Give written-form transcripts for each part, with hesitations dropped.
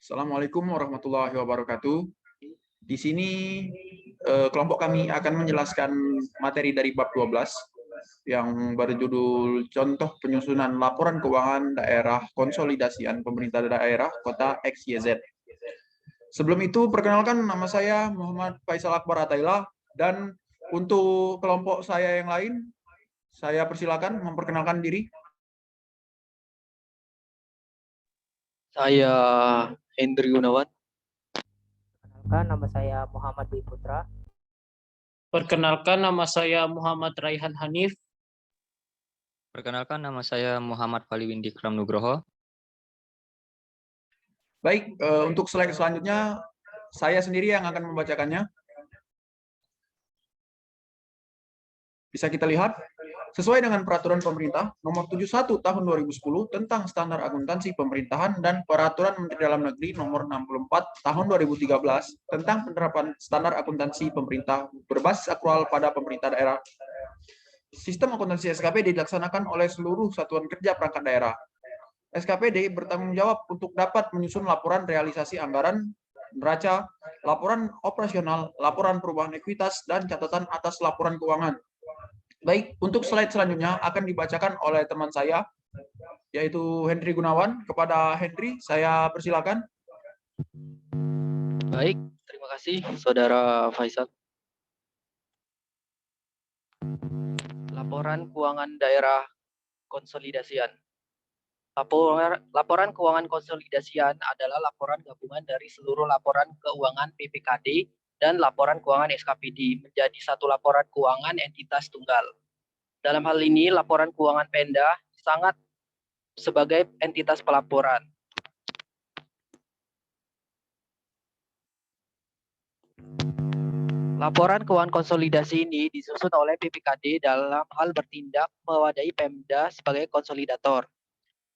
Assalamualaikum warahmatullahi wabarakatuh. Di sini kelompok kami akan menjelaskan materi dari bab 12 yang berjudul Contoh Penyusunan Laporan Keuangan Daerah Konsolidasian Pemerintah Daerah Kota XYZ. Sebelum itu, perkenalkan nama saya Muhammad Faisal Akbar Ataillah, dan untuk kelompok saya yang lain, saya persilakan memperkenalkan diri. Saya Hendri Gunawan. Perkenalkan, nama saya Muhammad Dwi Putra. Perkenalkan, nama saya Muhammad Raihan Hanif. Perkenalkan, nama saya Muhammad Faliwindikram Nugroho. Baik, untuk slide selanjutnya, saya sendiri yang akan membacakannya. Bisa kita lihat, sesuai dengan Peraturan Pemerintah Nomor 71 Tahun 2010 tentang Standar Akuntansi Pemerintahan dan Peraturan Menteri Dalam Negeri Nomor 64 Tahun 2013 tentang penerapan Standar Akuntansi Pemerintah berbasis akrual pada pemerintah daerah. Sistem akuntansi SKPD dilaksanakan oleh seluruh satuan kerja perangkat daerah. SKPD bertanggung jawab untuk dapat menyusun laporan realisasi anggaran, neraca, laporan operasional, laporan perubahan ekuitas, dan catatan atas laporan keuangan. Baik, untuk slide selanjutnya akan dibacakan oleh teman saya, yaitu Hendri Gunawan. Kepada Hendri, saya persilakan. Baik, terima kasih Saudara Faisal. Laporan Keuangan Daerah Konsolidasian. Laporan Keuangan Konsolidasian adalah laporan gabungan dari seluruh laporan keuangan PPKD dan laporan keuangan SKPD menjadi satu laporan keuangan entitas tunggal. Dalam hal ini, laporan keuangan Pemda sangat sebagai entitas pelaporan. Laporan keuangan konsolidasi ini disusun oleh PPKD dalam hal bertindak mewadahi Pemda sebagai konsolidator.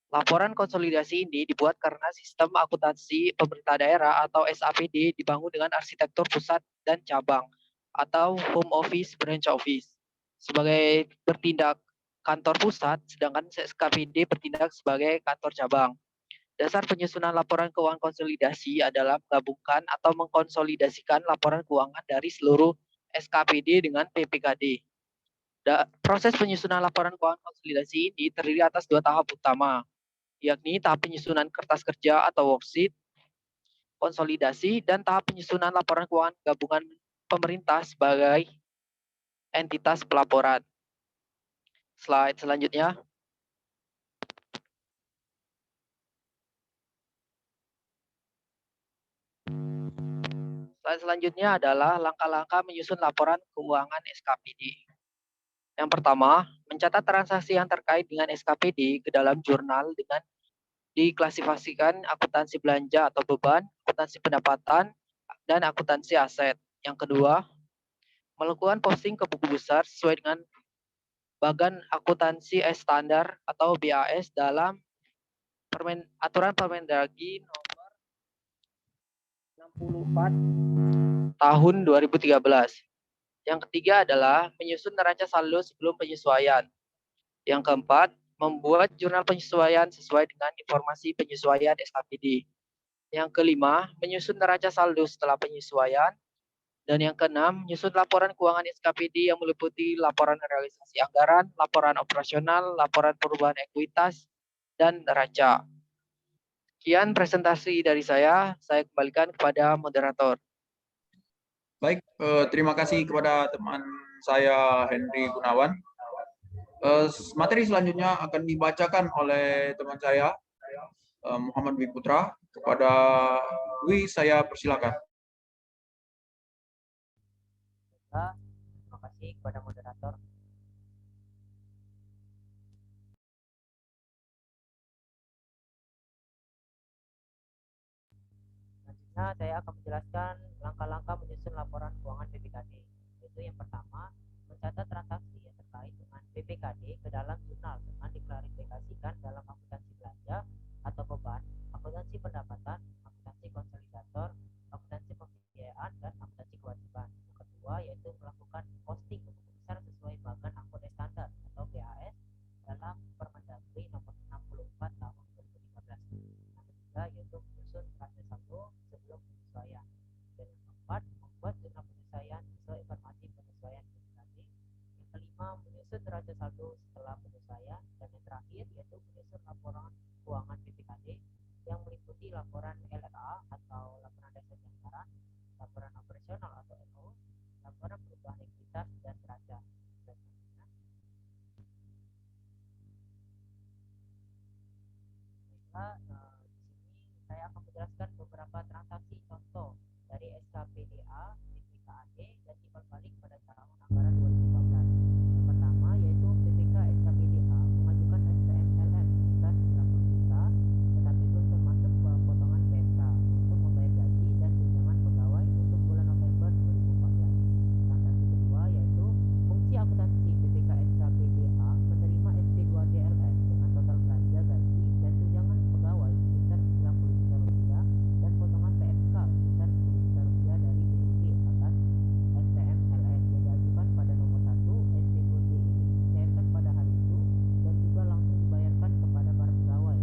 Laporan konsolidasi ini dibuat karena sistem akuntansi pemerintah daerah atau SAPD dibangun dengan arsitektur pusat dan cabang atau home office branch office sebagai bertindak kantor pusat, sedangkan SKPD bertindak sebagai kantor cabang. Dasar penyusunan laporan keuangan konsolidasi adalah menggabungkan atau mengkonsolidasikan laporan keuangan dari seluruh SKPD dengan PPKD. Proses penyusunan laporan keuangan konsolidasi ini terdiri atas dua tahap utama, yakni tahap penyusunan kertas kerja atau worksheet, konsolidasi, dan tahap penyusunan laporan keuangan gabungan pemerintah sebagai entitas pelaporan. Slide selanjutnya. Slide selanjutnya adalah langkah-langkah menyusun laporan keuangan SKPD. Yang pertama, mencatat transaksi yang terkait dengan SKPD ke dalam jurnal dengan diklasifikasikan akuntansi belanja atau beban, akuntansi pendapatan, dan akuntansi aset. Yang kedua, melakukan posting ke buku besar sesuai dengan bagan akuntansi standar atau BAS dalam Aturan Permendagri nomor 64 tahun 2013. Yang ketiga adalah menyusun neraca saldo sebelum penyesuaian. Yang keempat, membuat jurnal penyesuaian sesuai dengan informasi penyesuaian SKPD. Yang kelima, menyusun neraca saldo setelah penyesuaian. Dan yang keenam, menyusun laporan keuangan SKPD yang meliputi laporan realisasi anggaran, laporan operasional, laporan perubahan ekuitas, dan neraca. Sekian presentasi dari saya kembalikan kepada moderator. Baik, terima kasih kepada teman saya Hendri Gunawan. Materi selanjutnya akan dibacakan oleh teman saya Muhammad Dwi Putra. Kepada Dwi, saya persilakan. Terima kasih kepada moderator. Selanjutnya saya akan menjelaskan langkah-langkah menyusun laporan keuangan PPKD. Yaitu yang pertama, mencatat transaksi yang terkait dengan PPKD ke dalam jurnal dengan diklarifikasikan dalam akuntansi belanja atau beban, akuntansi pendapatan, akuntansi konsolidator, akuntansi pembiayaan, dan akuntansi kewajiban. Yang kedua yaitu melakukan posting ke buku besar sesuai bagan akuntansi standar atau BAS dalam Permendagri nomor 64 tahun 2013. Yang ketiga yaitu menyusun neraca saldo maka di sini saya akan menjelaskan beberapa transaksi contoh dari SKPDA, PPKAD, dan timbal balik pada tahun anggaran 2014. Yang pertama yaitu PPK SKPDA mengajukan SPM LS sebesar 90 juta, tetapi belum termasuk potongan PMK untuk membayar gaji dan tunjangan pegawai untuk bulan November 2014. Transaksi kedua yaitu fungsi akuntansi PPK SKPDA menerima SP2DLS dengan total belanja gaji dan tunjangan pegawai sebesar 90 juta rupiah dan potongan PMK sebesar 10 juta rupiah dari BUD atas SPM LS yang diajukan pada nomor 1. SP2D ini dicairkan pada hari itu dan juga langsung dibayarkan kepada para pegawai.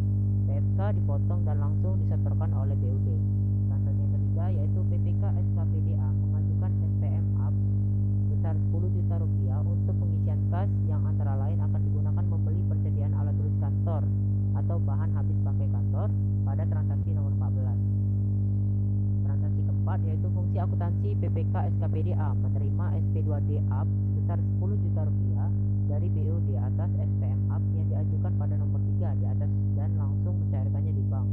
PMK dipotong dan langsung disetorkan oleh BUD. Transaksi yang ketiga yaitu PPK SKPDA mengajukan SPM UP sebesar 10 juta rupiah untuk pengisian kas yang antara lain akan digunakan membeli persediaan alat tulis kantor atau bahan habis pakai kantor pada transaksi nomor 14. Transaksi keempat yaitu fungsi akuntansi PPK SKPDA menerima SP2D UP sebesar 10 juta rupiah dari BUD atas SPM UP yang diajukan pada nomor 3 di atas dan langsung mencairkannya di bank.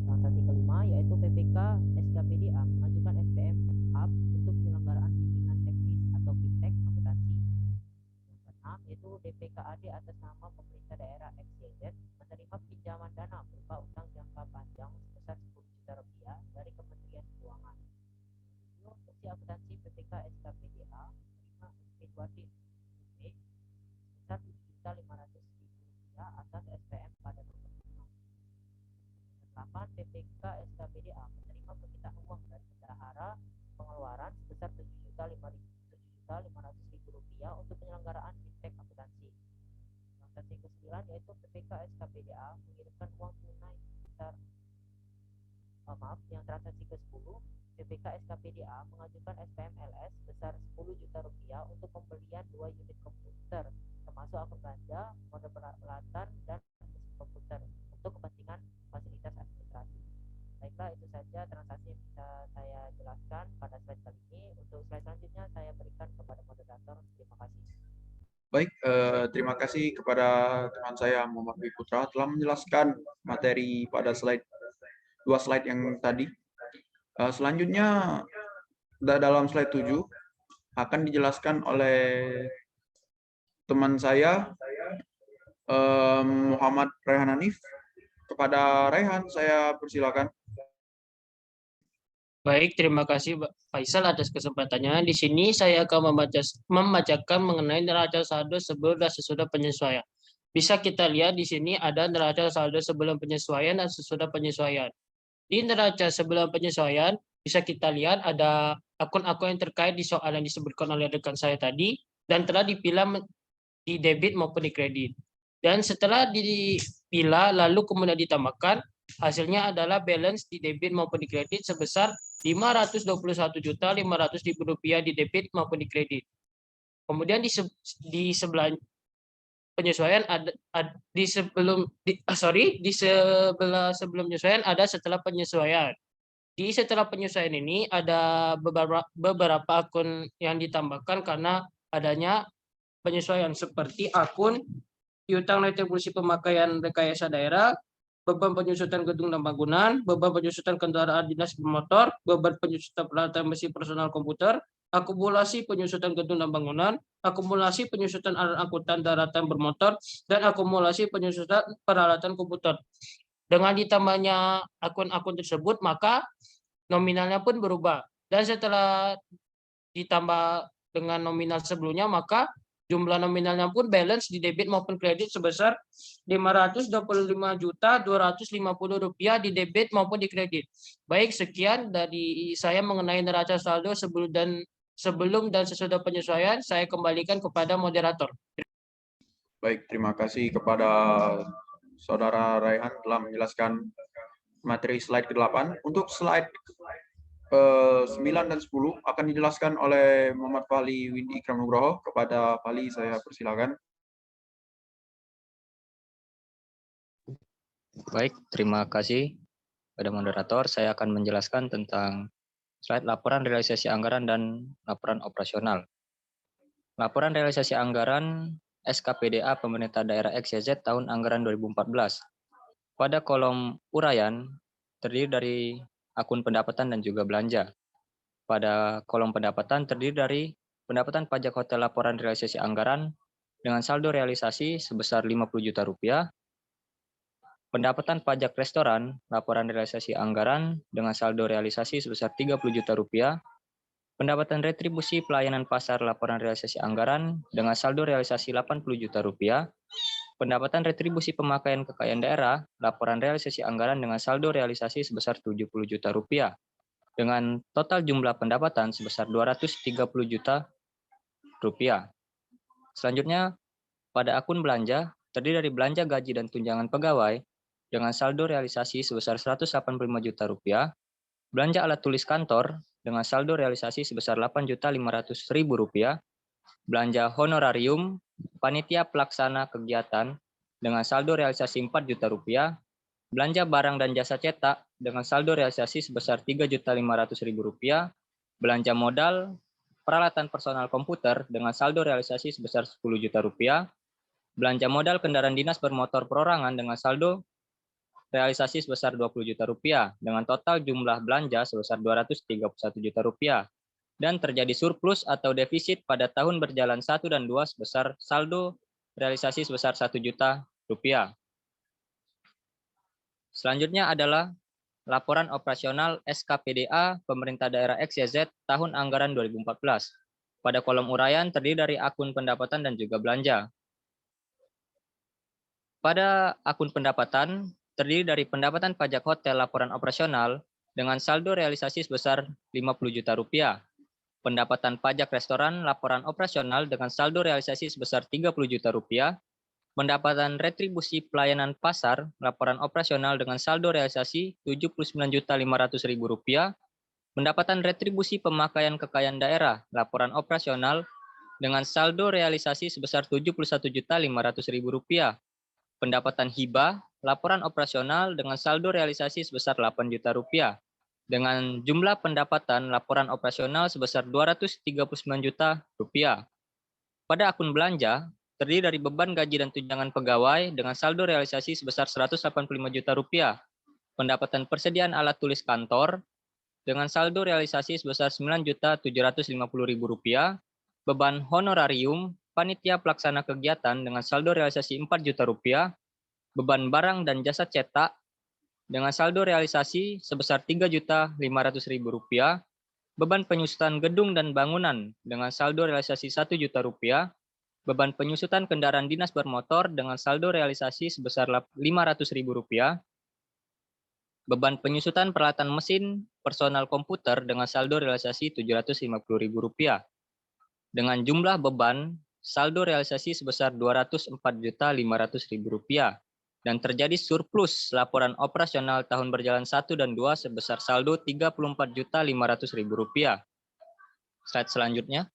Transaksi kelima yaitu PPK SKPDA mengajukan SPM UP untuk penyelenggaraan bimbingan teknis atau BITEK akuntansi. Yang keenam yaitu DPKAD atas nama pemerintah daerah XYZ menerima pinjaman dana berupa utang jangka panjang sebesar 10 juta rupiah dari Kementerian Keuangan. Yang ketujuh, fungsi akuntansi PPK SKPDA menerima SP2D sebesar 7.500.000 rupiah atas SPM pada nomor 5. Yang ke-8, PPK SKPDA menerima permintaan uang dari bendahara pengeluaran sebesar 7.500.000 rupiah untuk penyelenggaraan BITEK akuntansi. Transaksi ke-9 yaitu PPK SKPDA mengirimkan uang tunai sebesar yang transaksi ke-10 PPK SKPDA mengajukan SPM LS sebesar 10 juta rupiah untuk pembelian 2 unit komputer termasuk akun belanja, model peralatan, dan mesin komputer untuk kepentingan fasilitas administrasi. Baiklah, itu saja transaksi yang bisa saya jelaskan pada slide kali ini. Untuk slide selanjutnya saya berikan kepada moderator. Terima kasih. Baik, terima kasih kepada teman saya Muhammad Dwi Putra telah menjelaskan materi pada dua slide yang tadi. Selanjutnya dalam slide 7 akan dijelaskan oleh teman saya Muhammad Raihan Hanif. Kepada Raihan saya persilakan. Baik, terima kasih Pak Faisal atas kesempatannya. Di sini saya akan membacakan mengenai neraca saldo sebelum dan sesudah penyesuaian. Bisa kita lihat di sini ada neraca saldo sebelum penyesuaian dan sesudah penyesuaian. Di neraca sebelum penyesuaian bisa kita lihat ada akun-akun yang terkait di soal yang disebutkan oleh rekan saya tadi dan telah dipilah di debit maupun di kredit. Dan setelah dipilah lalu kemudian ditambahkan, hasilnya adalah balance di debit maupun di kredit sebesar Rp521.500.000 di debit maupun di kredit. Kemudian di sebelah penyesuaian di sebelah sebelum penyesuaian ada setelah penyesuaian. Di setelah penyesuaian ini ada beberapa akun yang ditambahkan karena adanya penyesuaian seperti akun piutang retribusi pemakaian rekayasa daerah, beban penyusutan gedung dan bangunan, beban penyusutan kendaraan dinas bermotor, beban penyusutan peralatan mesin personal komputer, akumulasi penyusutan gedung dan bangunan, akumulasi penyusutan alat angkutan daratan bermotor, dan akumulasi penyusutan peralatan komputer. Dengan ditambahnya akun-akun tersebut, maka nominalnya pun berubah. Dan setelah ditambah dengan nominal sebelumnya, maka jumlah nominalnya pun balance di debit maupun kredit sebesar Rp525.250.000 di debit maupun di kredit. Baik, sekian dari saya mengenai neraca saldo sebelum dan sesudah penyesuaian. Saya kembalikan kepada moderator. Baik, terima kasih kepada Saudara Raihan telah menjelaskan materi slide ke-8. Untuk slide 9 dan 10 akan dijelaskan oleh Muhammad Fahli Windy Ikram Nugroho. Kepada Fahli saya persilakan. Baik, terima kasih pada moderator. Saya akan menjelaskan tentang slide laporan realisasi anggaran dan laporan operasional. Laporan realisasi anggaran SKPDA Pemerintah Daerah XYZ tahun anggaran 2014. Pada kolom uraian terdiri dari akun pendapatan dan juga belanja. Pada kolom pendapatan terdiri dari pendapatan pajak hotel laporan realisasi anggaran dengan saldo realisasi sebesar 50 juta rupiah, pendapatan pajak restoran laporan realisasi anggaran dengan saldo realisasi sebesar 30 juta rupiah, pendapatan retribusi pelayanan pasar laporan realisasi anggaran dengan saldo realisasi 80 juta rupiah, pendapatan retribusi pemakaian kekayaan daerah laporan realisasi anggaran dengan saldo realisasi sebesar 70 juta rupiah, dengan total jumlah pendapatan sebesar 230 juta rupiah. Selanjutnya, pada akun belanja terdiri dari belanja gaji dan tunjangan pegawai dengan saldo realisasi sebesar 185 juta rupiah, belanja alat tulis kantor dengan saldo realisasi sebesar 8.500.000 rupiah, belanja honorarium panitia pelaksana kegiatan dengan saldo realisasi 4 juta rupiah, belanja barang dan jasa cetak dengan saldo realisasi sebesar 3.500.000 rupiah, belanja modal peralatan personal komputer dengan saldo realisasi sebesar 10 juta rupiah, belanja modal kendaraan dinas bermotor perorangan dengan saldo realisasi sebesar 20 juta rupiah dengan total jumlah belanja sebesar 231 juta rupiah dan terjadi surplus atau defisit pada tahun berjalan 1 dan 2 sebesar saldo realisasi sebesar 1 juta rupiah. Selanjutnya adalah laporan operasional SKPDA Pemerintah Daerah XYZ tahun anggaran 2014. Pada kolom uraian terdiri dari akun pendapatan dan juga belanja. Pada akun pendapatan terdiri dari pendapatan pajak hotel laporan operasional dengan saldo realisasi sebesar 50 juta rupiah. Pendapatan pajak restoran laporan operasional dengan saldo realisasi sebesar 30 juta rupiah. Pendapatan retribusi pelayanan pasar laporan operasional dengan saldo realisasi 79.500.000 rupiah. Pendapatan retribusi pemakaian kekayaan daerah laporan operasional dengan saldo realisasi sebesar 71.500.000 rupiah. Pendapatan hibah laporan operasional dengan saldo realisasi sebesar 8 juta rupiah. Dengan jumlah pendapatan laporan operasional sebesar 239 juta rupiah. Pada akun belanja terdiri dari beban gaji dan tunjangan pegawai dengan saldo realisasi sebesar 185 juta rupiah. Pendapatan persediaan alat tulis kantor dengan saldo realisasi sebesar 9.750.000 rupiah. Beban honorarium panitia pelaksana kegiatan dengan saldo realisasi 4 juta rupiah. Beban barang dan jasa cetak dengan saldo realisasi sebesar 3.500.000 rupiah. Beban penyusutan gedung dan bangunan dengan saldo realisasi 1 juta rupiah. Beban penyusutan kendaraan dinas bermotor dengan saldo realisasi sebesar 500.000 rupiah. Beban penyusutan peralatan mesin personal komputer dengan saldo realisasi 750.000 rupiah. Dengan jumlah beban saldo realisasi sebesar 204.500.000 rupiah. Dan terjadi surplus laporan operasional tahun berjalan 1 dan 2 sebesar saldo 34.500.000 rupiah. Slide selanjutnya.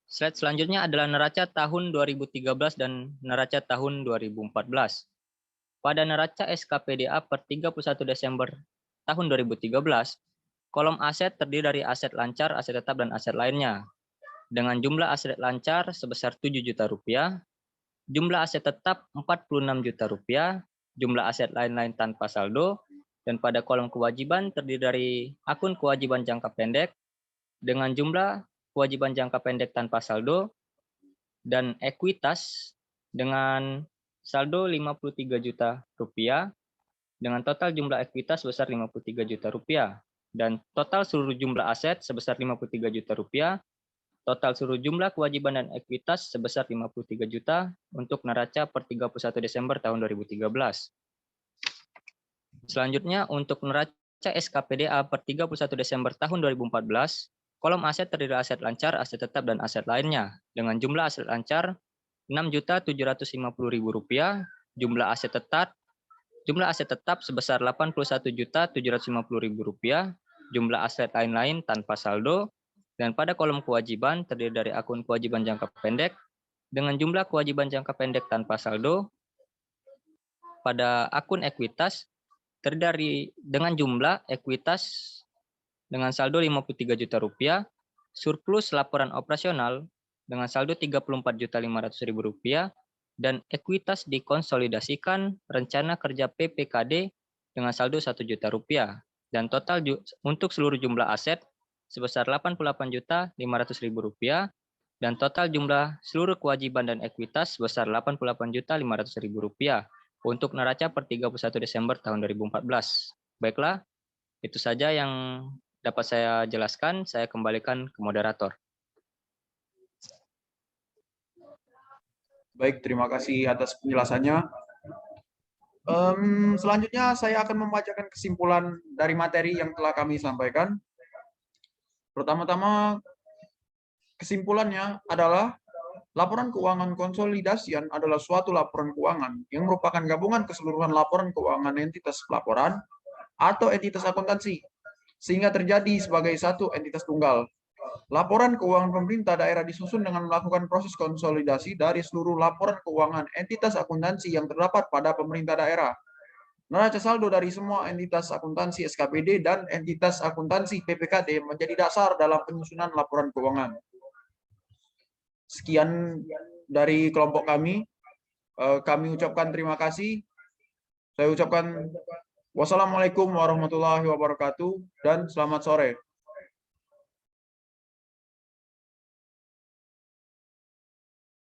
Slide selanjutnya adalah neraca tahun 2013 dan neraca tahun 2014. Pada neraca SKPDA per 31 Desember tahun 2013, kolom aset terdiri dari aset lancar, aset tetap, dan aset lainnya. Dengan jumlah aset lancar sebesar 7 juta rupiah, jumlah aset tetap 46 juta rupiah, jumlah aset lain-lain tanpa saldo, dan pada kolom kewajiban terdiri dari akun kewajiban jangka pendek dengan jumlah kewajiban jangka pendek tanpa saldo, dan ekuitas dengan saldo 53 juta rupiah, dengan total jumlah ekuitas sebesar 53 juta rupiah, dan total seluruh jumlah aset sebesar 53 juta rupiah, total seluruh jumlah kewajiban dan ekuitas sebesar 53 juta untuk neraca per 31 Desember tahun 2013. Selanjutnya untuk neraca SKPDA per 31 Desember tahun 2014, kolom aset terdiri dari aset lancar, aset tetap, dan aset lainnya. Dengan jumlah aset lancar 6.750.000 rupiah, jumlah aset tetap sebesar 81.750.000 rupiah, jumlah aset lain-lain tanpa saldo, dan pada kolom kewajiban terdiri dari akun kewajiban jangka pendek dengan jumlah kewajiban jangka pendek tanpa saldo. Pada akun ekuitas terdiri dengan jumlah ekuitas dengan saldo 53 juta rupiah, surplus laporan operasional dengan saldo Rp34.500.000 dan ekuitas dikonsolidasikan rencana kerja PPKD dengan saldo Rp1 juta dan total untuk seluruh jumlah aset sebesar Rp88.500.000 dan total jumlah seluruh kewajiban dan ekuitas sebesar Rp88.500.000 untuk neraca per 31 Desember tahun 2014. Baiklah, itu saja yang dapat saya jelaskan. Saya kembalikan ke moderator. Baik, terima kasih atas penjelasannya. Selanjutnya saya akan membacakan kesimpulan dari materi yang telah kami sampaikan. Pertama-tama, kesimpulannya adalah laporan keuangan konsolidasian adalah suatu laporan keuangan yang merupakan gabungan keseluruhan laporan keuangan entitas pelaporan atau entitas akuntansi, sehingga terjadi sebagai satu entitas tunggal. Laporan keuangan pemerintah daerah disusun dengan melakukan proses konsolidasi dari seluruh laporan keuangan entitas akuntansi yang terdapat pada pemerintah daerah. Neraca saldo dari semua entitas akuntansi SKPD dan entitas akuntansi PPKD menjadi dasar dalam penyusunan laporan keuangan. Sekian dari kelompok kami. Kami ucapkan terima kasih. Saya ucapkan wassalamualaikum warahmatullahi wabarakatuh dan selamat sore.